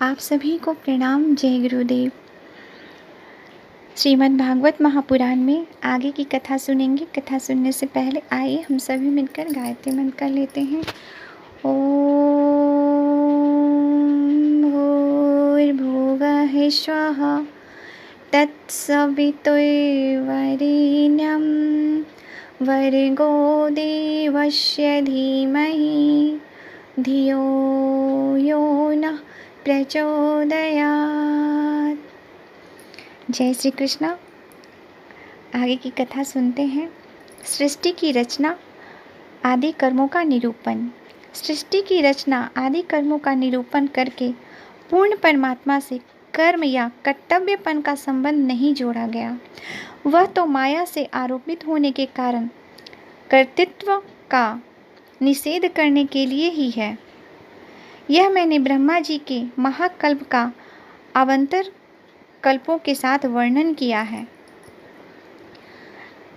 आप सभी को प्रणाम। जय गुरुदेव। श्रीमद् भागवत महापुराण में आगे की कथा सुनेंगे। कथा सुनने से पहले आइए हम सभी मिलकर गायत्री मंत्र कर लेते हैं। ओम भूर्भुवः स्वः तत्सवितुर्वरेण्यं भर्गो देवस्य धीमहि धियो यो नः प्रचोदयात्। जय श्री कृष्ण। आगे की कथा सुनते हैं। सृष्टि की रचना, आदि कर्मों का निरूपण। सृष्टि की रचना आदि कर्मों का निरूपण करके पूर्ण परमात्मा से कर्म या कर्तव्यपन का संबंध नहीं जोड़ा गया। वह तो माया से आरोपित होने के कारण कर्तृत्व का निषेध करने के लिए ही है। यह मैंने ब्रह्मा जी के महाकल्प का अवंतर कल्पों के साथ वर्णन किया है।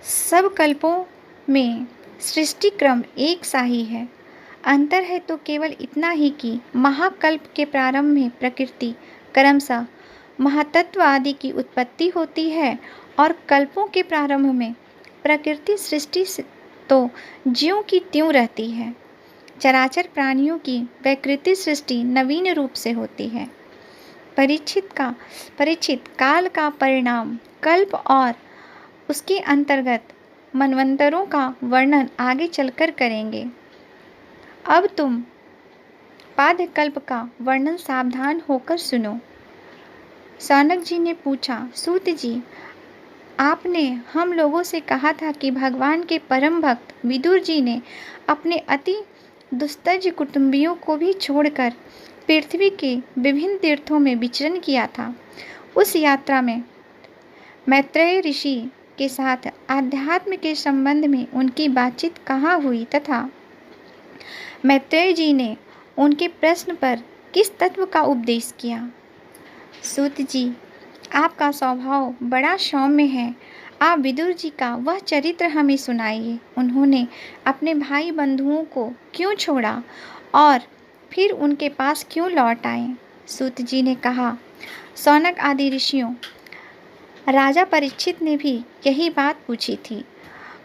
सब कल्पों में सृष्टि क्रम एक सा ही है। अंतर है तो केवल इतना ही कि महाकल्प के प्रारंभ में प्रकृति क्रमशः महातत्व आदि की उत्पत्ति होती है और कल्पों के प्रारंभ में प्रकृति सृष्टि तो ज्यों की त्यों रहती है। चराचर प्राणियों की विकृति सृष्टि नवीन रूप से होती है। परीक्षित काल का परिणाम कल्प और उसके अंतर्गत मनवंतरों का वर्णन आगे चलकर करेंगे। अब तुम पाद्य कल्प का वर्णन सावधान होकर सुनो। सौनक जी ने पूछा, सूत जी, आपने हम लोगों से कहा था कि भगवान के परम भक्त विदुर जी ने अपने अति दुस्तज कुटुंबियों को भी छोड़कर पृथ्वी के विभिन्न तीर्थों में विचरण किया था। उस यात्रा में मैत्रेय ऋषि के साथ आध्यात्म के संबंध में उनकी बातचीत कहाँ हुई तथा मैत्रेय जी ने उनके प्रश्न पर किस तत्व का उपदेश किया। सूत जी, आपका स्वभाव बड़ा सौम्य है। आप विदुर जी का वह चरित्र हमें सुनाइए। उन्होंने अपने भाई बंधुओं को क्यों छोड़ा और फिर उनके पास क्यों लौट आए। सूत जी ने कहा, सौनक आदि ऋषियों, राजा परीक्षित ने भी यही बात पूछी थी।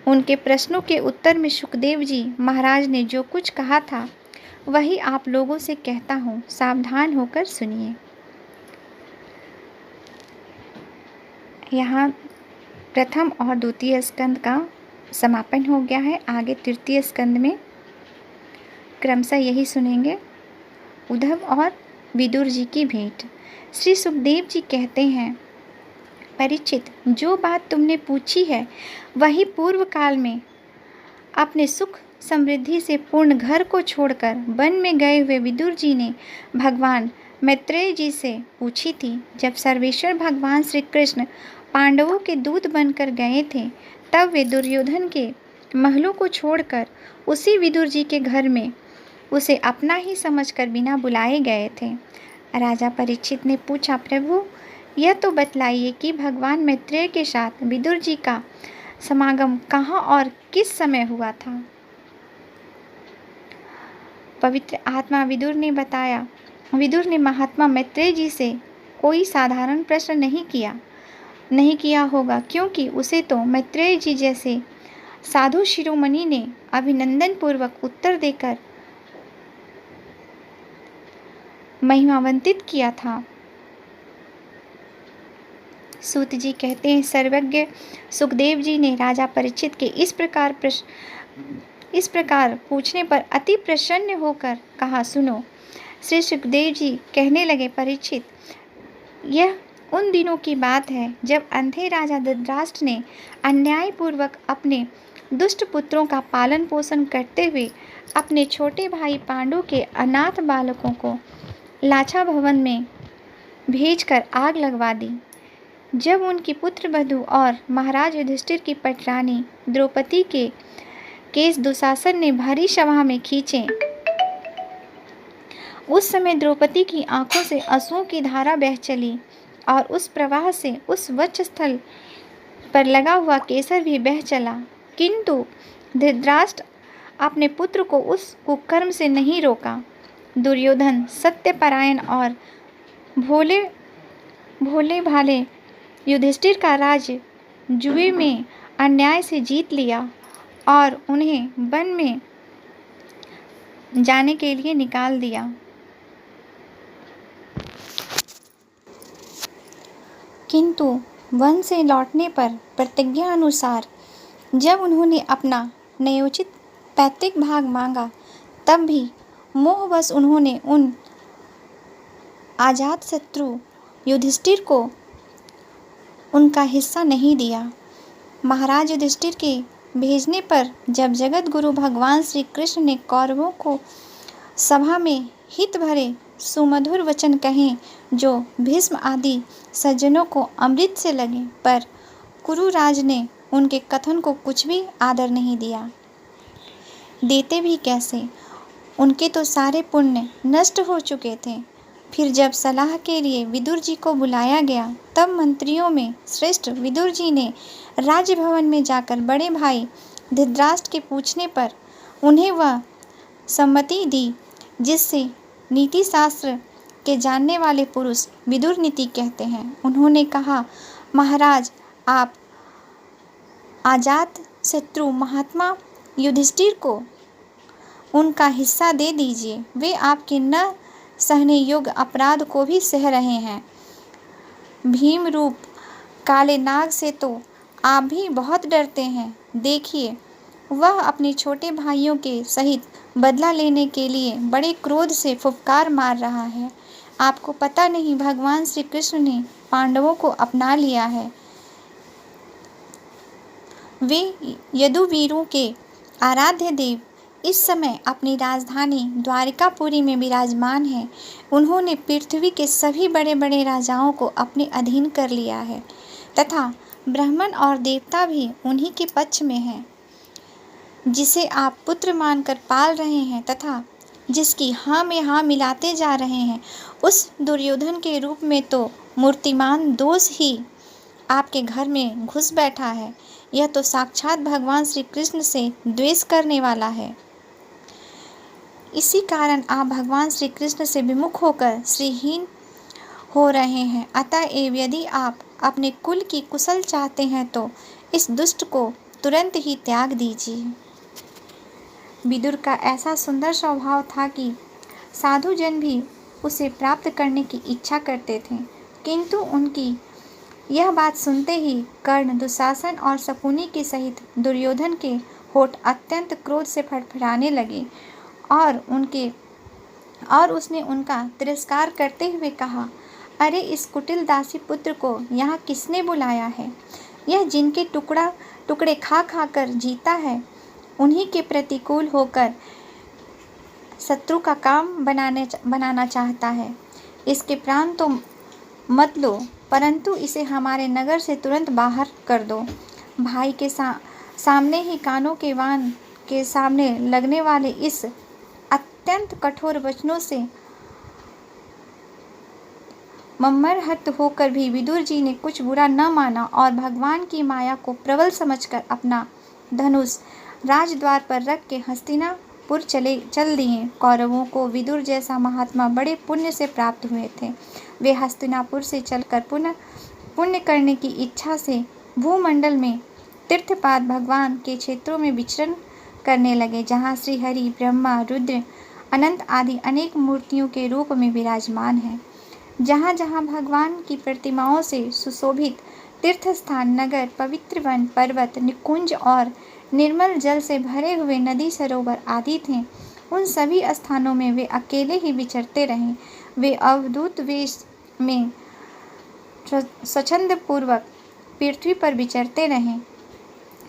उनके प्रश्नों के उत्तर में सुखदेव जी महाराज ने जो कुछ कहा था वही आप लोगों से कहता हूँ। सावधान होकर सुनिए। यहाँ प्रथम और द्वितीय स्कंद का समापन हो गया है। आगे तृतीय स्कंद में क्रमशः यही सुनेंगे। उद्धव और विदुर जी की भेंट। श्री सुखदेव जी कहते हैं, परीक्षित, जो बात तुमने पूछी है वही पूर्व काल में अपने सुख समृद्धि से पूर्ण घर को छोड़कर वन में गए हुए विदुर जी ने भगवान मैत्रेय जी से पूछी थी। जब सर्वेश्वर भगवान श्री कृष्ण पांडवों के दूत बनकर गए थे तब वे दुर्योधन के महलों को छोड़कर उसी विदुर जी के घर में उसे अपना ही समझकर बिना बुलाए गए थे। राजा परीक्षित ने पूछा, प्रभु, यह तो बतलाइए कि भगवान मैत्रेय के साथ विदुर जी का समागम कहाँ और किस समय हुआ था। पवित्र आत्मा विदुर ने बताया, विदुर ने महात्मा मैत्रेय जी से कोई साधारण प्रश्न नहीं किया होगा, क्योंकि उसे तो मैत्रेय जी जैसे साधु शिरोमणि ने अभिनंदन पूर्वक उत्तर देकर महिमावंतित किया था। सूत जी कहते हैं, सर्वज्ञ सुखदेव जी ने राजा परीक्षित के इस प्रकार पूछने पर अति प्रसन्न होकर कहा, सुनो। श्री सुखदेव जी कहने लगे, परीक्षित, यह उन दिनों की बात है जब अंधे राजा धृतराष्ट्र ने अन्यायपूर्वक अपने दुष्ट पुत्रों का पालन पोषण करते हुए अपने छोटे भाई पांडु के अनाथ बालकों को लाछा भवन में भेजकर आग लगवा दी। जब उनकी पुत्र वधू और महाराज युधिष्ठिर की पटरानी द्रौपदी के केस दुशासन ने भारी सभा में खींचे, उस समय द्रौपदी की आंखों से आंसुओं की धारा बह चली और उस प्रवाह से उस वक्षस्थल पर लगा हुआ केसर भी बह चला। किंतु धृतराष्ट्र अपने पुत्र को उस कुकर्म से नहीं रोका। दुर्योधन सत्यपरायण और भोले भोले भाले युधिष्ठिर का राज्य जुए में अन्याय से जीत लिया और उन्हें वन में जाने के लिए निकाल दिया। किंतु वन से लौटने पर प्रतिज्ञा अनुसार जब उन्होंने अपना न्यायोचित पैतृक भाग मांगा, तब भी मोहवश उन्होंने उन अजातशत्रु युधिष्ठिर को उनका हिस्सा नहीं दिया। महाराज युधिष्ठिर के भेजने पर जब जगत गुरु भगवान श्री कृष्ण ने कौरवों को सभा में हित भरे सुमधुर वचन कहे, जो भीष्म आदि सज्जनों को अमृत से लगे, पर कुरुराज ने उनके कथन को कुछ भी आदर नहीं दिया। देते भी कैसे, उनके तो सारे पुण्य नष्ट हो चुके थे। फिर जब सलाह के लिए विदुर जी को बुलाया गया, तब मंत्रियों में श्रेष्ठ विदुर जी ने राजभवन में जाकर बड़े भाई धृतराष्ट्र के पूछने पर उन्हें वह सम्मति दी जिससे नीति शास्त्र के जानने वाले पुरुष विदुर नीति कहते हैं। उन्होंने कहा, महाराज, आप अजात शत्रु महात्मा युधिष्ठिर को उनका हिस्सा दे दीजिए। वे आपके न सहने योग्य अपराध को भी सह रहे हैं। भीम रूप काले नाग से तो आप भी बहुत डरते हैं। देखिए, वह अपने छोटे भाइयों के सहित बदला लेने के लिए बड़े क्रोध से फुफकार मार रहा है। आपको पता नहीं, भगवान श्री कृष्ण ने पांडवों को अपना लिया है। वे यदुवीरों के आराध्य देव इस समय अपनी राजधानी द्वारिकापुरी में विराजमान हैं। उन्होंने पृथ्वी के सभी बड़े बड़े राजाओं को अपने अधीन कर लिया है तथा ब्राह्मण और देवता भी उन्हीं के पक्ष में हैं। जिसे आप पुत्र मानकर पाल रहे हैं तथा जिसकी हाँ में हाँ मिलाते जा रहे हैं, उस दुर्योधन के रूप में तो मूर्तिमान दोष ही आपके घर में घुस बैठा है। यह तो साक्षात भगवान श्री कृष्ण से द्वेष करने वाला है। इसी कारण आप भगवान श्री कृष्ण से विमुख होकर श्रीहीन हो रहे हैं। अतएव यदि आप अपने कुल की कुशल चाहते हैं तो इस दुष्ट को तुरंत ही त्याग दीजिए। विदुर का ऐसा सुंदर स्वभाव था कि साधु जन भी उसे प्राप्त करने की इच्छा करते थे, किंतु उनकी यह बात सुनते ही कर्ण, दुशासन और शकुनी के सहित दुर्योधन के होठ अत्यंत क्रोध से फड़फड़ाने लगे और उसने उनका तिरस्कार करते हुए कहा, अरे, इस कुटिल दासी पुत्र को यहाँ किसने बुलाया है? यह जिनके टुकड़े खा खा कर जीता है, उन्हीं के प्रतिकूल होकर शत्रु का काम बनाना चाहता है। इसके प्राण तो मत लो, परंतु इसे हमारे नगर से तुरंत बाहर कर दो। भाई के सामने ही कानों के वान के सामने लगने वाले इस अत्यंत कठोर वचनों से मम्मरहत होकर भी विदुर जी ने कुछ बुरा न माना और भगवान की माया को प्रबल समझकर अपना धनुष राजद्वार पर रख के हस्तिनापुर चल दिए। कौरवों को विदुर जैसा महात्मा बड़े पुण्य से प्राप्त हुए थे। वे हस्तिनापुर से चलकर पुण्य करने की इच्छा से भूमंडल में तीर्थपाद भगवान के क्षेत्रों में विचरण करने लगे, जहाँ श्री हरि, ब्रह्मा, रुद्र, अनंत आदि अनेक मूर्तियों के रूप में विराजमान हैं। जहाँ जहाँ भगवान की प्रतिमाओं से सुशोभित तीर्थ स्थान, नगर, पवित्र वन, पर्वत, निकुंज और निर्मल जल से भरे हुए नदी, सरोवर आदि थे, उन सभी स्थानों में वे अकेले ही विचरते रहे। वे अवधूत वेश में स्वच्छंद पूर्वक पृथ्वी पर विचरते रहे,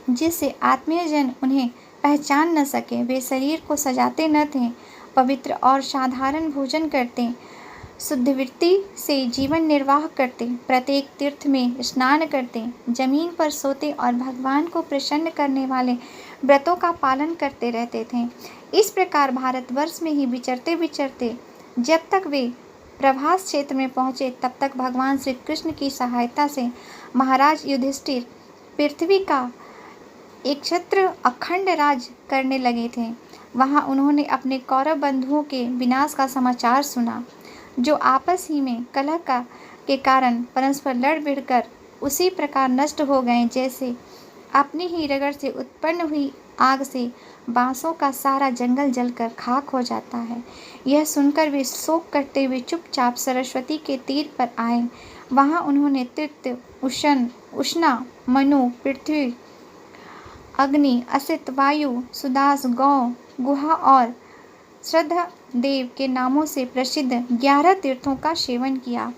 जिससे आत्मीय जन उन्हें पहचान न सके। वे शरीर को सजाते न थे, पवित्र और साधारण भोजन करते, शुद्धवृत्ति से जीवन निर्वाह करते, प्रत्येक तीर्थ में स्नान करते, जमीन पर सोते और भगवान को प्रसन्न करने वाले व्रतों का पालन करते रहते थे। इस प्रकार भारतवर्ष में ही विचरते विचरते जब तक वे प्रभास क्षेत्र में पहुँचे, तब तक भगवान श्री कृष्ण की सहायता से महाराज युधिष्ठिर पृथ्वी का एक छत्र अखंड राज करने लगे थे। वहाँ उन्होंने अपने कौरव बंधुओं के विनाश का समाचार सुना। जो आपस ही में कलह के कारण परस्पर लड़ भिड़कर उसी प्रकार नष्ट हो गए जैसे अपनी ही रगड़ से उत्पन्न हुई आग से बांसों का सारा जंगल जलकर खाक हो जाता है। यह सुनकर वे शोक करते हुए चुपचाप सरस्वती के तीर पर आए। वहां उन्होंने तृप्त, उष्णा, मनु, पृथ्वी, अग्नि, असित, वायु, सुदास, गौ, गुहा और श्रद्धा देव के नामों से प्रसिद्ध 11 तीर्थों का सेवन किया।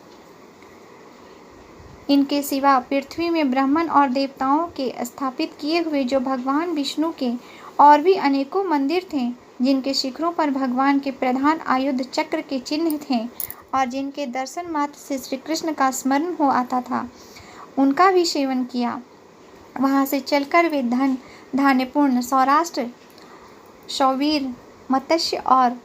इनके सिवा पृथ्वी में ब्राह्मण और देवताओं के स्थापित किए हुए जो भगवान विष्णु के और भी अनेकों मंदिर थे, जिनके शिखरों पर भगवान के प्रधान आयुध चक्र के चिन्ह थे और जिनके दर्शन मात्र से श्री कृष्ण का स्मरण हो आता था, उनका भी सेवन किया। वहां से चलकर वे धान्यपूर्ण सौराष्ट्र, शौवीर, मत्स्य और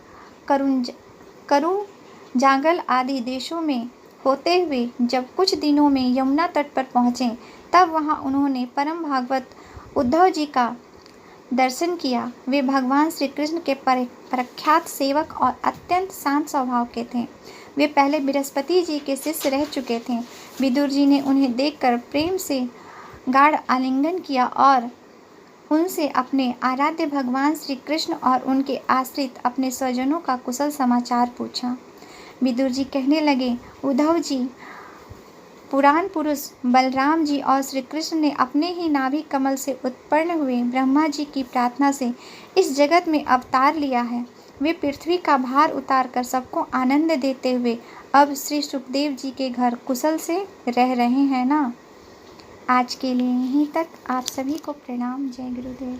करुजांगल आदि देशों में होते हुए जब कुछ दिनों में यमुना तट पर पहुँचे, तब वहाँ उन्होंने परम भागवत उद्धव जी का दर्शन किया। वे भगवान श्री कृष्ण के प्रख्यात सेवक और अत्यंत शांत स्वभाव के थे। वे पहले बृहस्पति जी के शिष्य रह चुके थे। विदुर जी ने उन्हें देखकर प्रेम से गाढ़ आलिंगन किया और उनसे अपने आराध्य भगवान श्री कृष्ण और उनके आश्रित अपने स्वजनों का कुशल समाचार पूछा। विदुर जी कहने लगे, उद्धव जी, पुराण पुरुष बलराम जी और श्री कृष्ण ने अपने ही नाभि कमल से उत्पन्न हुए ब्रह्मा जी की प्रार्थना से इस जगत में अवतार लिया है। वे पृथ्वी का भार उतार कर सबको आनंद देते हुए अब श्री सुखदेव जी के घर कुशल से रह रहे हैं ना। आज के लिए यहीं तक। आप सभी को प्रणाम। जय गुरुदेव।